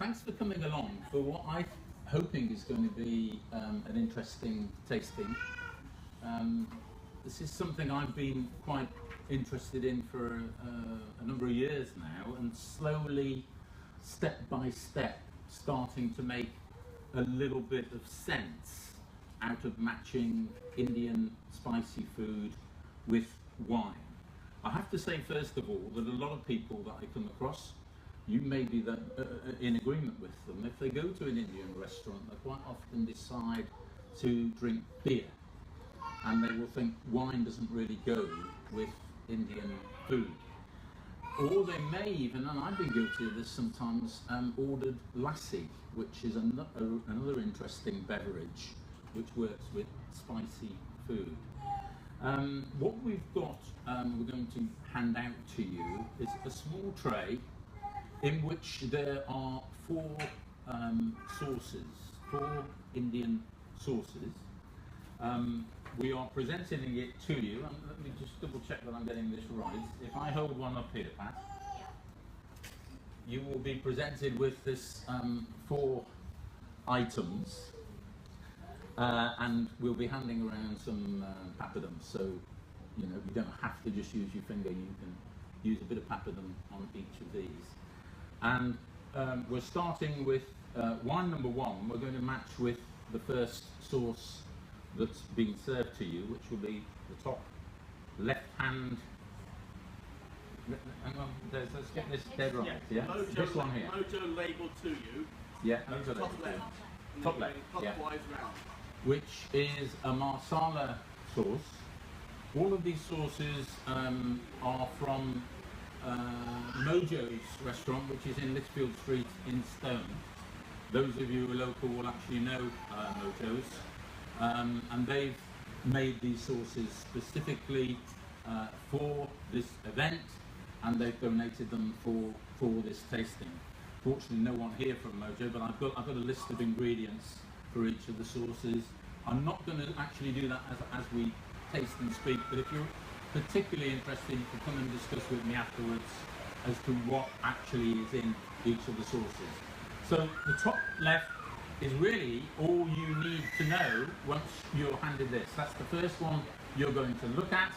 thanks for coming along for what I'm hoping is going to be an interesting tasting. This is something I've been quite interested in for a number of years now, and slowly, step by step, starting to make a little bit of sense out of matching Indian spicy food with wine. I have to say first of all that a lot of people that I come across, you may be in agreement with them, if they go to an Indian restaurant they quite often decide to drink beer, and they will think wine doesn't really go with Indian food. Or they may even, and I've been guilty of this sometimes, ordered lassi, which is another interesting beverage which works with spicy food. What we've got, we're going to hand out to you, is a small tray in which there are four Indian sauces. We are presenting it to you, and let me just double check that I'm getting this right. If I hold one up here, Pat, you will be presented with this four items, and we'll be handing around some papadum, so you don't have to just use your finger, you can use a bit of papadum on each of these. And we're starting with wine number one. We're going to match with the first sauce that's being served to you, which will be the top left hand. Hang on, let's get this dead right. Yeah, Mojo, this one here. Mojo labelled to you. Yeah, Mojo top labelled. left. Top left. Yeah. Clockwise round. Which is a marsala sauce. All of these sauces are from Mojo's restaurant, which is in Radford Street in Stone. Those of you who are local will actually know Mojo's. And they've made these sauces specifically for this event, and they've donated them for this tasting. Fortunately, no one here from Mojo, but I've got a list of ingredients for each of the sauces. I'm not going to actually do that as we taste and speak, but if you're particularly interested, you can come and discuss with me afterwards as to what actually is in each of the sauces. So the top left is really all you need to know once you're handed this. That's the first one you're going to look at,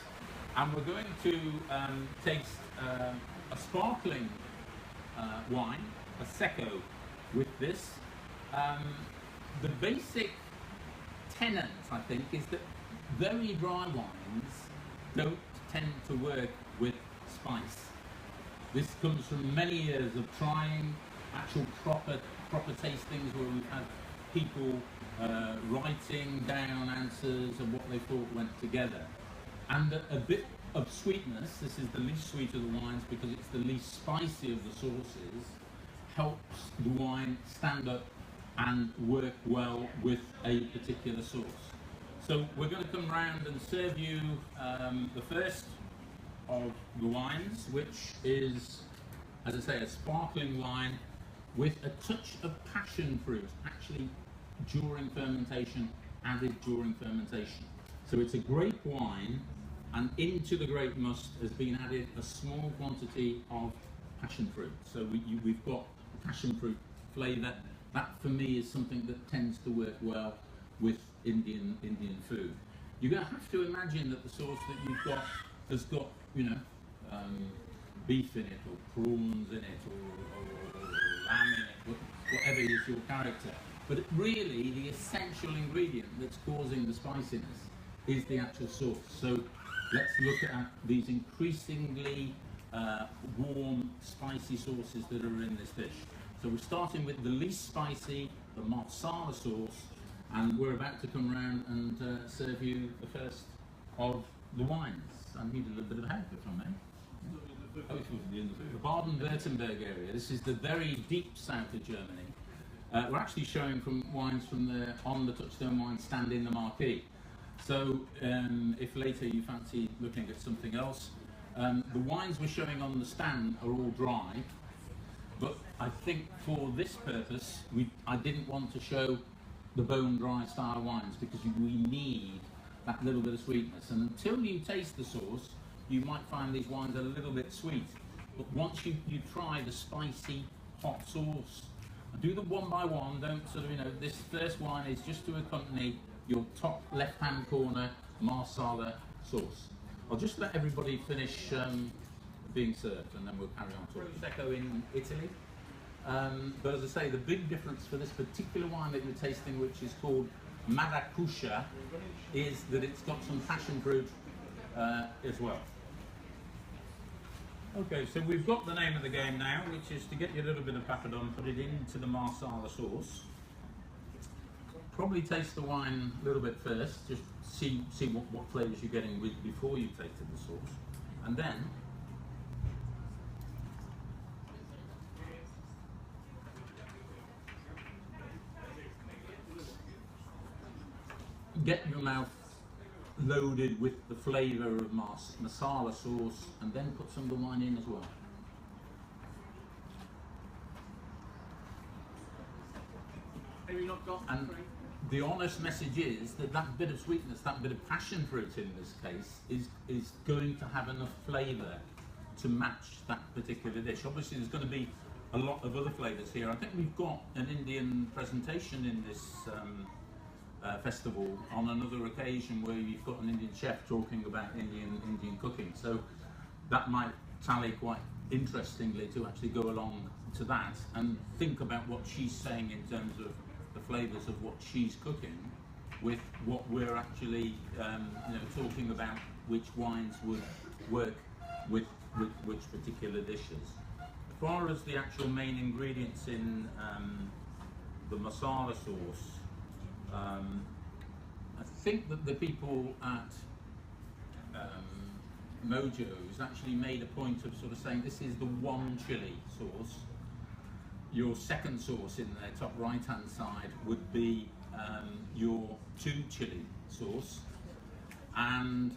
and we're going to taste a sparkling wine, a Secco, with this. The basic tenet, I think, is that very dry wines don't tend to work with spice. This comes from many years of trying actual proper tastings where we've had people writing down answers of what they thought went together. And a bit of sweetness, this is the least sweet of the wines because it's the least spicy of the sauces, helps the wine stand up and work well with a particular sauce. So we're going to come round and serve you the first of the wines, which is, as I say, a sparkling wine with a touch of passion fruit, actually during fermentation, added during fermentation. So it's a grape wine, and into the grape must has been added a small quantity of passion fruit. So we've got passion fruit flavour. That for me is something that tends to work well with Indian food. You're going to have to imagine that the sauce that you've got has got, beef in it, or prawns in it, or lamb in it, whatever is your character. But really, the essential ingredient that's causing the spiciness is the actual sauce. So let's look at these increasingly warm, spicy sauces that are in this dish. So we're starting with the least spicy, the marsala sauce, and we're about to come round and serve you the first of the wines. I need a little bit of help from me. The Baden-Württemberg area. This is the very deep south of Germany. We're actually showing wines from on the Touchstone Wines stand in the marquee. So if later you fancy looking at something else, the wines we're showing on the stand are all dry. But I think for this purpose, I didn't want to show the bone dry style wines because we need that little bit of sweetness. And until you taste the sauce, you might find these wines a little bit sweet. But once you try the spicy hot sauce Do them one by one. Don't sort of, this first wine is just to accompany your top left-hand corner Marsala sauce. I'll just let everybody finish being served, and then we'll carry on talking. Prosecco in Italy. But as I say, the big difference for this particular wine that you're tasting, which is called Maracuja, is that it's got some passion fruit as well. Okay, so we've got the name of the game now, which is to get you a little bit of papadon, put it into the Marsala sauce. Probably taste the wine a little bit first, just see what flavours you're getting with before you tasted the sauce. And then get your mouth loaded with the flavour of masala sauce, and then put some of the wine in as well. And the honest message is that that bit of sweetness, that bit of passion fruit in this case, is going to have enough flavour to match that particular dish. Obviously there's going to be a lot of other flavours here. I think we've got an Indian presentation in this festival on another occasion where you've got an Indian chef talking about Indian cooking, so that might tally quite interestingly to actually go along to that and think about what she's saying in terms of the flavours of what she's cooking with what we're actually talking about, which wines would work with which particular dishes. As far as the actual main ingredients in the masala sauce, I think that the people at Mojo's actually made a point of sort of saying this is the one chili sauce. Your second sauce in the top right hand side would be your 2 chili sauce, and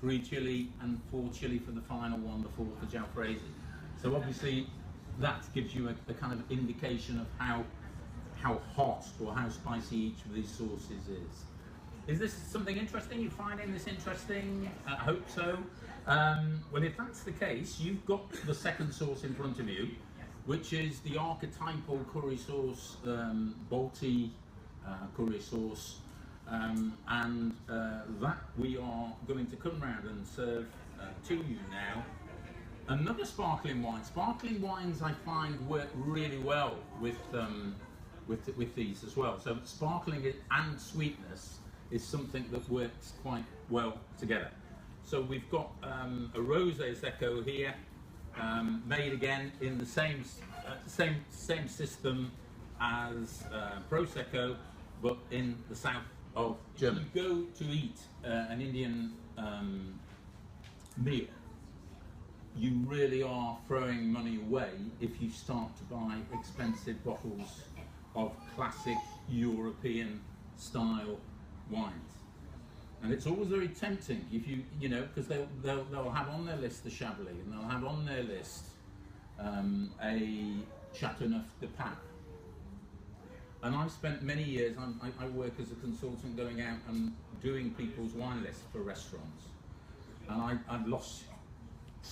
3 chili and 4 chili for the final one, the 4th, the jalfrezi. So obviously that gives you a kind of indication of how hot or how spicy each of these sauces is. Is this something interesting? You finding this interesting? I hope so. Well, if that's the case, you've got the second sauce in front of you, which is the archetypal curry sauce, Balti curry sauce, and that we are going to come round and serve to you now. Another sparkling wine. Sparkling wines I find work really well with these as well. So sparkling and sweetness is something that works quite well together. So we've got a rosé secco here, made again in the same system as prosecco, but in the south of Germany. If you go to eat an Indian meal, you really are throwing money away if you start to buy expensive bottles of classic European style wines. And it's always very tempting if because they'll have on their list the Chablis, and they'll have on their list a Chateauneuf de Pape. And I've spent many years, I work as a consultant going out and doing people's wine lists for restaurants. And I've lost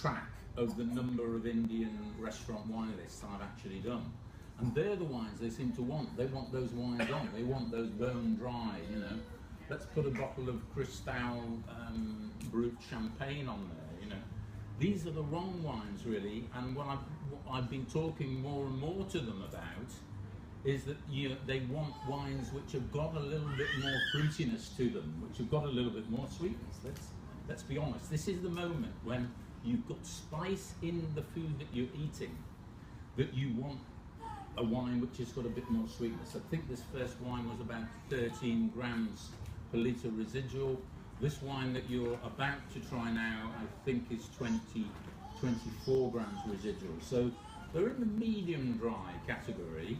track of the number of Indian restaurant wine lists I've actually done. And they're the wines they seem to want. They want those wines on. They want those bone dry, Let's put a bottle of Cristal Brut champagne on there, These are the wrong wines, really. And what I've been talking more and more to them about is that they want wines which have got a little bit more fruitiness to them, which have got a little bit more sweetness. Let's be honest. This is the moment when you've got spice in the food that you're eating, that you want a wine which has got a bit more sweetness. I think this first wine was about 13 grams per litre residual. This wine that you're about to try now, I think is 24 grams residual. So they're in the medium dry category.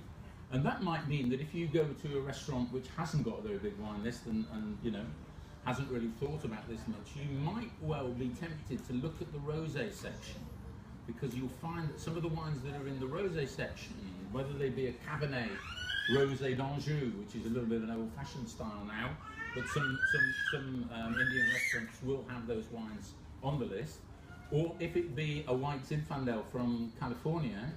And that might mean that if you go to a restaurant which hasn't got a very big wine list and hasn't really thought about this much, you might well be tempted to look at the rosé section, because you'll find that some of the wines that are in the rosé section, whether they be a Cabernet Rosé d'Anjou, which is a little bit of an old-fashioned style now, but some Indian restaurants will have those wines on the list, or if it be a white Zinfandel from California,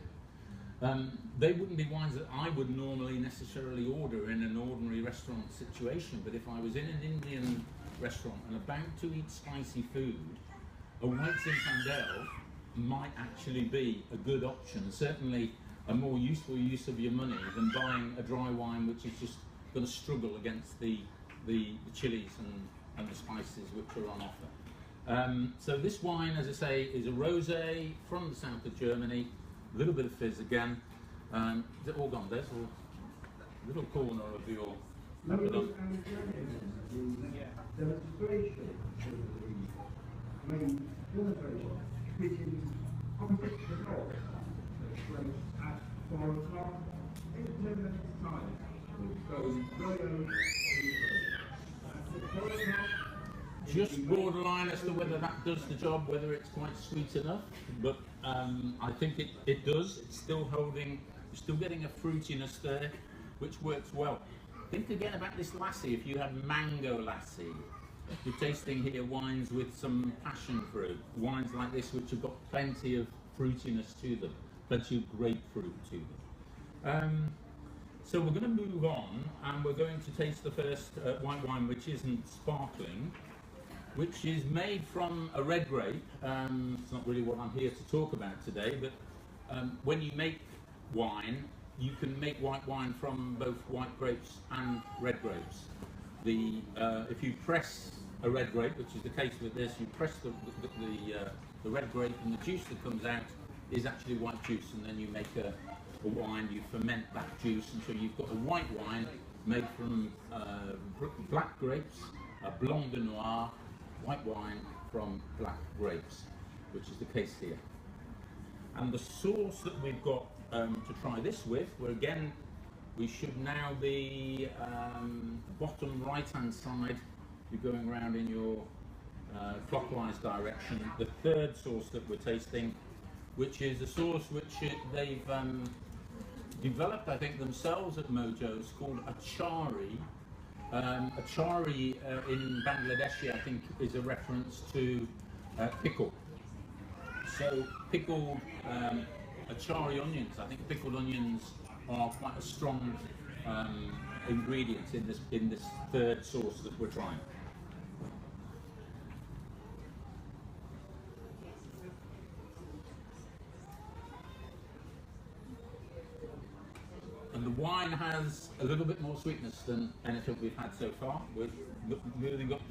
They wouldn't be wines that I would normally necessarily order in an ordinary restaurant situation, but if I was in an Indian restaurant and about to eat spicy food, a white Zinfandel might actually be a good option, certainly a more useful use of your money than buying a dry wine which is just going to struggle against the chilies and the spices which are on offer. So this wine, as I say, is a rosé from the south of Germany, a little bit of fizz again. Is it all gone? There's a little corner of your... The demonstration of the main demonstration, which is opposite the door, at 4 o'clock, in 10 minutes time. So very early. At 4 o'clock. Just borderline as to whether that does the job, whether it's quite sweet enough, but I think it does. It's still holding, you're still getting a fruitiness there, which works well. Think again about this lassi. If you have mango lassi, you're tasting here wines with some passion fruit, wines like this which have got plenty of fruitiness to them, plenty of grapefruit to them. So we're going to move on, and we're going to taste the first white wine, which isn't sparkling, which is made from a red grape. It's not really what I'm here to talk about today, but when you make wine, you can make white wine from both white grapes and red grapes. If you press a red grape, which is the case with this, you press the red grape, and the juice that comes out is actually white juice, and then you make a wine, you ferment that juice until you've got a white wine made from black grapes, a blanc de noir, white wine from black grapes, which is the case here. And the sauce that we've got to try this with, we should now be bottom right hand side. You're going around in your clockwise direction. The third sauce that we're tasting, which is a sauce which they've developed, I think, themselves at Mojo's, called achari. Achari in Bangladeshi, I think, is a reference to pickle. So pickled achari onions. I think pickled onions are quite a strong ingredient in this third sauce that we're trying. And the wine has a little bit more sweetness than anything we've had so far. We're moving up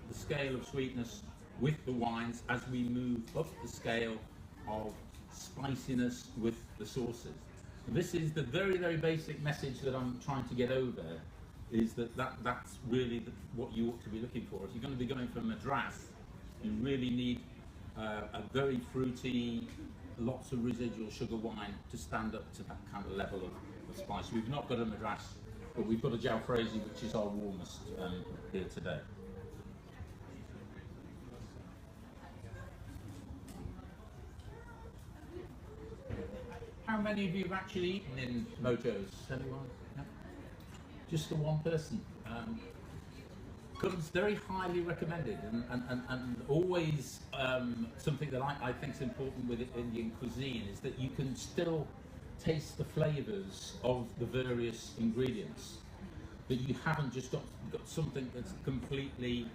the scale of sweetness with the wines as we move up the scale of spiciness with the sauces. And this is the very, very basic message that I'm trying to get over, is that's really what you ought to be looking for. If you're going to be going for Madras, you really need a very fruity, lots of residual sugar wine to stand up to that kind of level of spice. We've not got a Madras, but we've got a Jalfrezi, which is our warmest here today. How many of you have actually eaten in Mojo's? Anyone? Yeah? Just the one person. Comes very highly recommended, and always something that I think is important with Indian cuisine is that you can still taste the flavours of the various ingredients, that you haven't just got something that's completely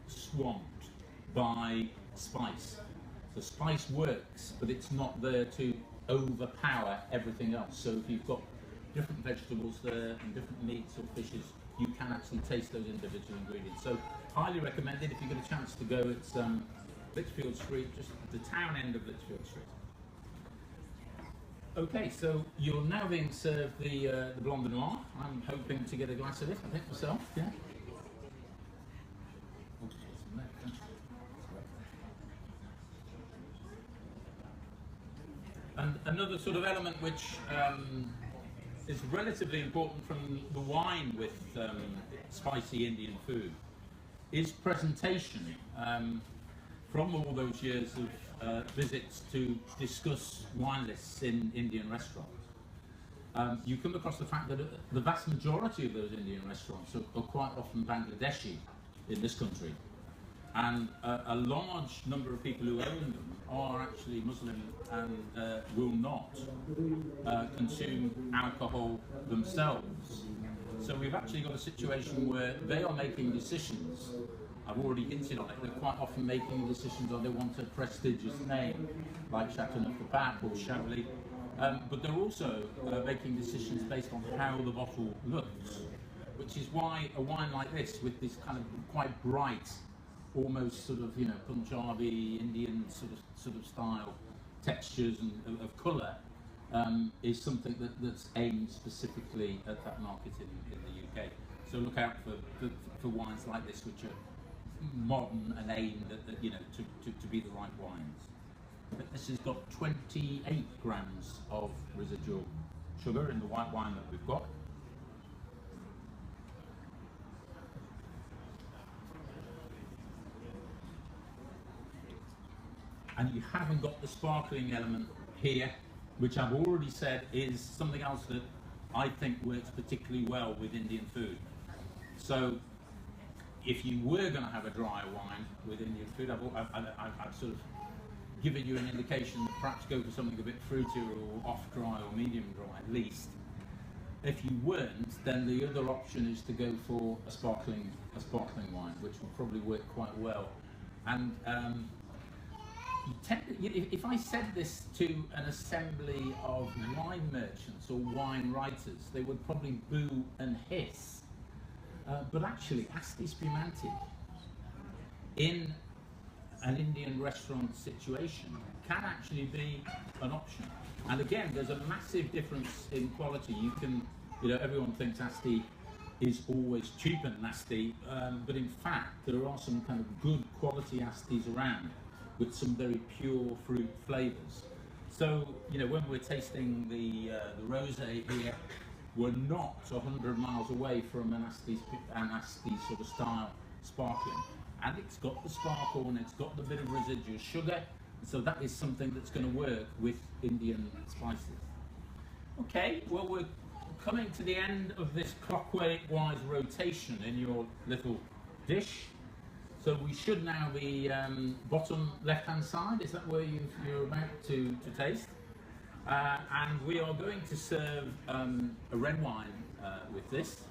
swamped by spice. So spice works, but it's not there to overpower everything else. So if you've got different vegetables there and different meats or fishes, you can actually taste those individual ingredients. So highly recommended if you get a chance to go. It's Lichfield Street, just the town end of Lichfield Street. Okay, so you're now being served the Blanc de Noir. I'm hoping to get a glass of it, I think, myself, yeah. And another sort of element which is relatively important from the wine with spicy Indian food is presentation. From all those years of visits to discuss wine lists in Indian restaurants, you come across the fact that the vast majority of those Indian restaurants are quite often Bangladeshi in this country. and a large number of people who own them are actually Muslim and will not consume alcohol themselves. So we've actually got a situation where they are making decisions. I've already hinted on it. They're quite often making decisions on they want a prestigious name, like Chateauneuf-du-Pape or Chablis, but they're also making decisions based on how the bottle looks, which is why a wine like this, with this kind of quite bright, almost sort of Punjabi Indian sort of style textures and of colour, is something that's aimed specifically at that market in the UK. So look out for wines like this, which are modern and aimed at to be the right wines. But this has got 28 grams of residual sugar in the white wine that we've got. And you haven't got the sparkling element here, which I've already said is something else that I think works particularly well with Indian food. So if you were going to have a dry wine with Indian food, I've sort of given you an indication that perhaps go for something a bit fruitier or off-dry or medium dry at least. If you weren't, then the other option is to go for a sparkling wine, which will probably work quite well. And if I said this to an assembly of wine merchants or wine writers, they would probably boo and hiss. But actually, Asti Spumante in an Indian restaurant situation can actually be an option. And again, there's a massive difference in quality. Everyone thinks Asti is always cheap and nasty, but in fact, there are some kind of good quality Astis around with some very pure fruit flavours. So, when we're tasting the rosé here, we're not 100 miles away from an Asti sort of style sparkling. And it's got the sparkle and it's got the bit of residual sugar. So that is something that's going to work with Indian spices. Okay, well, we're coming to the end of this clockwise rotation in your little dish. So we should now be bottom left-hand side. Is that where you're about to taste? And we are going to serve a red wine with this.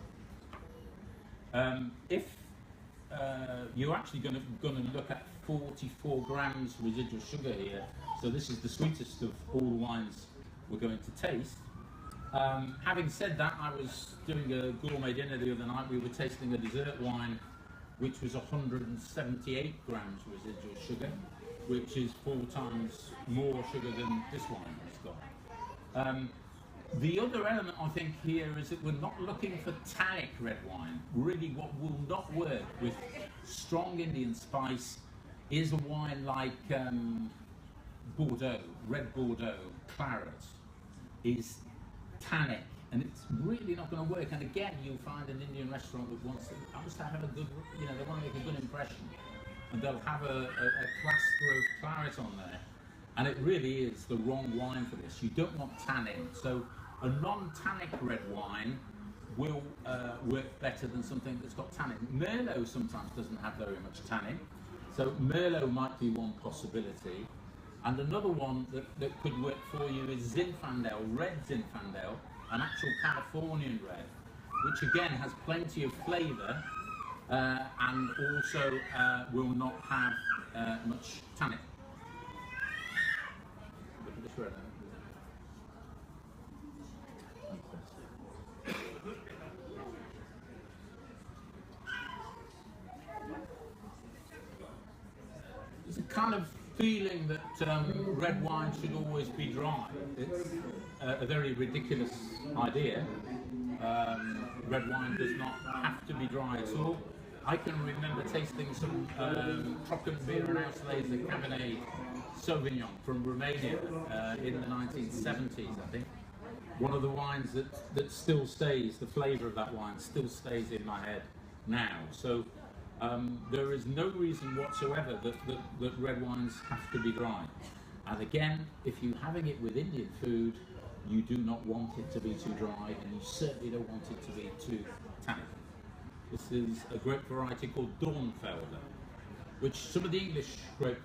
If you're actually going to look at 44 grams residual sugar here, so this is the sweetest of all the wines we're going to taste. Having said that, I was doing a gourmet dinner the other night. We were tasting a dessert wine which was 178 grams residual sugar, which is 4 times more sugar than this wine has got. The other element I think here is that we're not looking for tannic red wine. Really what will not work with strong Indian spice is a wine like Bordeaux, red Bordeaux, claret, is tannic, and it's really not going to work. And again, you'll find an Indian restaurant that wants to have a good, they want to make a good impression, and they'll have a plaster of claret on there, and it really is the wrong wine for this. You don't want tannin, so a non-tannic red wine will work better than something that's got tannin. Merlot sometimes doesn't have very much tannin, so Merlot might be one possibility. And another one that could work for you is Zinfandel, red Zinfandel, an actual Californian red, which again has plenty of flavour and also will not have much tannin. Look at this red. There's a kind of feeling that red wine should always be dry. It's a very ridiculous idea. Red wine does not have to be dry at all. I can remember tasting some Trockenbeer and Auslese Cabernet Sauvignon from Romania in the 1970s, I think. One of the wines that still stays, the flavour of that wine still stays in my head now. So there is no reason whatsoever that red wines have to be dry. And again, if you're having it with Indian food, you do not want it to be too dry, and you certainly don't want it to be too tannic. This is a grape variety called Dornfelder. which some of the English grape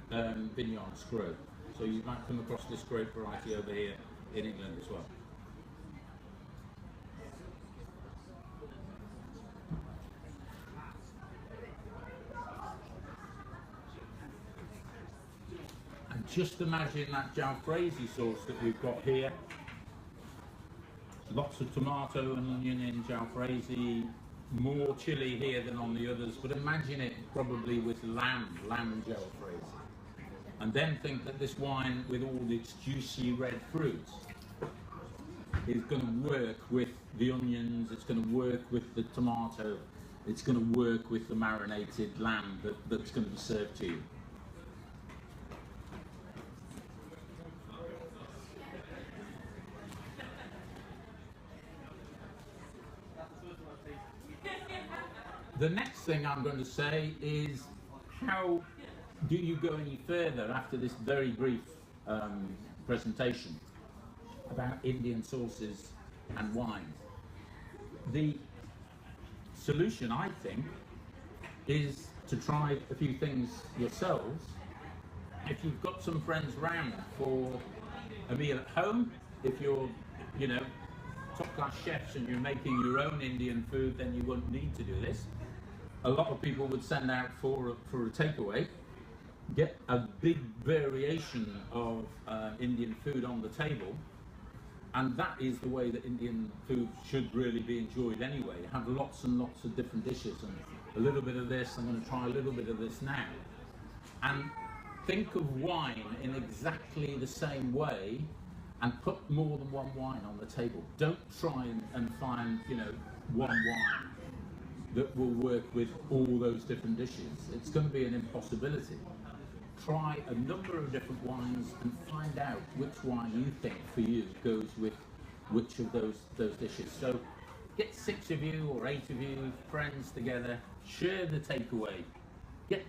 vineyards grow. So you might come across this grape variety over here in England as well. And just imagine that jalfrezi sauce that we've got here. Lots of tomato and onion in jalfrezi, more chili here than on the others, but imagine it probably with lamb jalfrezi. And then think that this wine, with all its juicy red fruit, is going to work with the onions, it's going to work with the tomato, it's going to work with the marinated lamb that's going to be served to you. The next thing I'm going to say is, how do you go any further after this very brief presentation about Indian sauces and wines? The solution, I think, is to try a few things yourselves. If you've got some friends round for a meal at home, if you're, you know, top-class chefs and you're making your own Indian food, then you won't need to do this. A lot of people would send out for a takeaway, get a big variation of Indian food on the table, and that is the way that Indian food should really be enjoyed anyway. Have lots and lots of different dishes, and a little bit of this, I'm going to try a little bit of this now. And think of wine in exactly the same way, and put more than one wine on the table. Don't try and find, you know, one wine that will work with all those different dishes. It's going to be an impossibility. Try a number of different wines and find out which wine you think for you goes with which of those dishes. So get 6 of you or 8 of you, friends together, share the takeaway. Get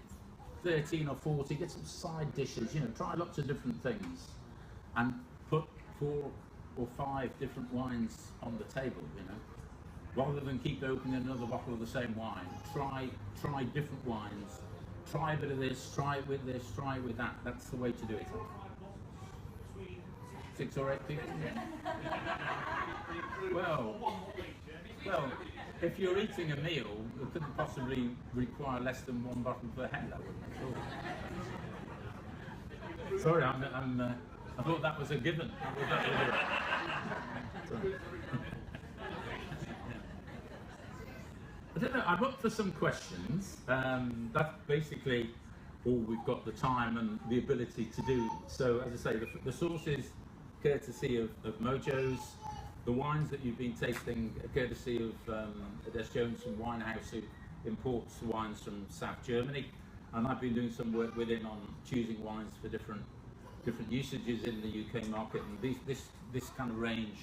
13 or 40, get some side dishes, you know, try lots of different things, and put 4 or 5 different wines on the table, you know. Rather than keep opening another bottle of the same wine, try different wines. Try a bit of this, try it with this, try it with that. That's the way to do it. 6 or 8 people? Well, if you're eating a meal, it couldn't possibly require less than 1 bottle per head, I wouldn't have thought. Sorry, I thought that was a given. I don't know, I'm up for some questions. That's basically all we've got the time and the ability to do. So, as I say, the sauce is courtesy of Mojo's. The wines that you've been tasting are courtesy of Adesh Jones from Winehaus, who imports wines from South Germany. And I've been doing some work with him on choosing wines for different usages in the UK market. And this kind of range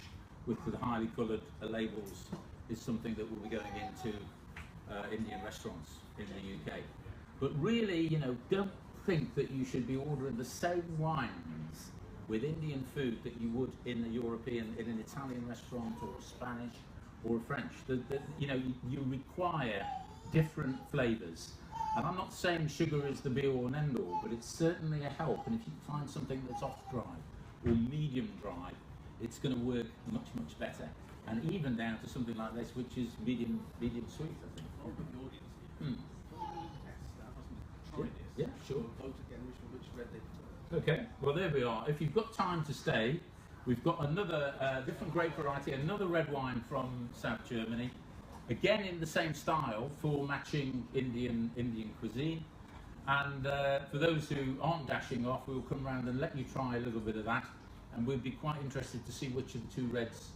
with the highly coloured labels is something that will be going into Indian restaurants in the UK. But really, you know, don't think that you should be ordering the same wines with Indian food that you would in an Italian restaurant or a Spanish or a French. You know, you require different flavours. And I'm not saying sugar is the be-all and end-all, but it's certainly a help. And if you find something that's off-dry or medium dry, it's going to work much, much better. And even down to something like this, which is medium sweet, I think. Yeah, sure. Okay, well there we are. If you've got time to stay, we've got another different grape variety, another red wine from South Germany. Again in the same style for matching Indian cuisine. And for those who aren't dashing off, we'll come around and let you try a little bit of that. And we'd be quite interested to see which of the 2 reds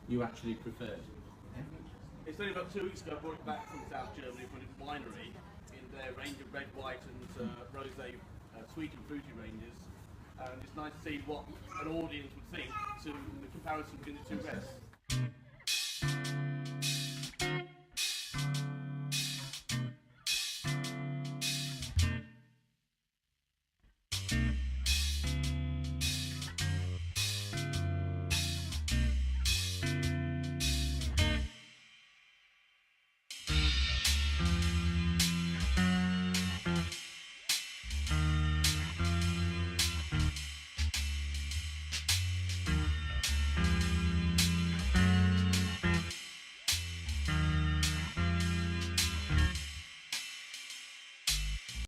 you actually preferred. It's only about 2 weeks ago I brought it back from South Germany from a winery in their range of red, white and rosé sweet and fruity ranges. And it's nice to see what an audience would think to the comparison between the 2 reds.